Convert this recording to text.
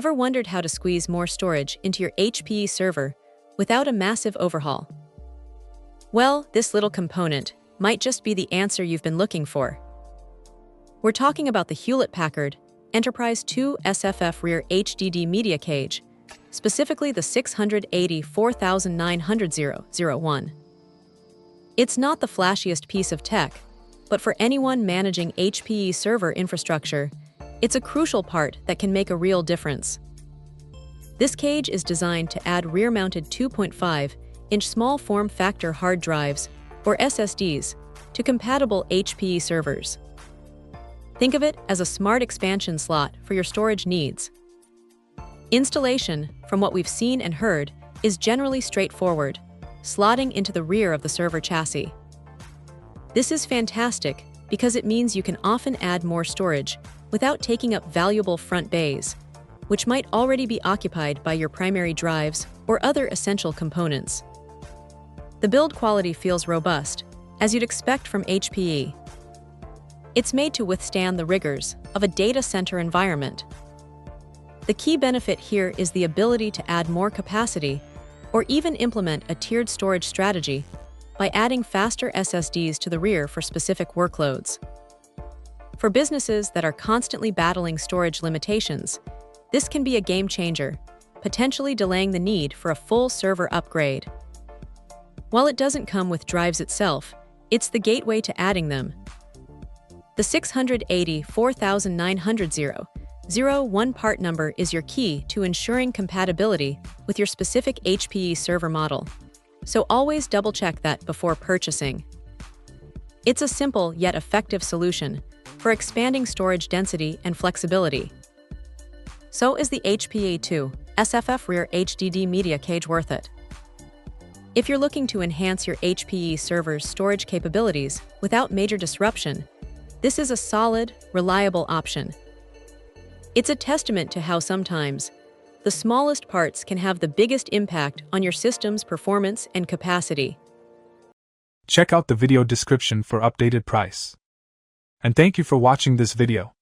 Ever wondered how to squeeze more storage into your HPE server without a massive overhaul? Well, this little component might just be the answer you've been looking for. We're talking about the Hewlett Packard Enterprise 2SFF rear HDD media cage, specifically the 680-4900-01. It's not the flashiest piece of tech, but for anyone managing HPE server infrastructure, it's a crucial part that can make a real difference. This cage is designed to add rear-mounted 2.5-inch small form factor hard drives, or SSDs, to compatible HPE servers. Think of it as a smart expansion slot for your storage needs. Installation, from what we've seen and heard, is generally straightforward, slotting into the rear of the server chassis. This is fantastic because it means you can often add more storage without taking up valuable front bays, which might already be occupied by your primary drives or other essential components. The build quality feels robust, as you'd expect from HPE. It's made to withstand the rigors of a data center environment. The key benefit here is the ability to add more capacity or even implement a tiered storage strategy by adding faster SSDs to the rear for specific workloads. For businesses that are constantly battling storage limitations, this can be a game changer, potentially delaying the need for a full server upgrade. While it doesn't come with drives itself, it's the gateway to adding them. The 680-4900-01 part number is your key to ensuring compatibility with your specific HPE server model, so always double-check that before purchasing. It's a simple yet effective solution for expanding storage density and flexibility. So is the HPE 2SFF rear HDD media cage worth it? If you're looking to enhance your HPE server's storage capabilities without major disruption, this is a solid, reliable option. It's a testament to how sometimes the smallest parts can have the biggest impact on your system's performance and capacity. Check out the video description for updated price. And thank you for watching this video.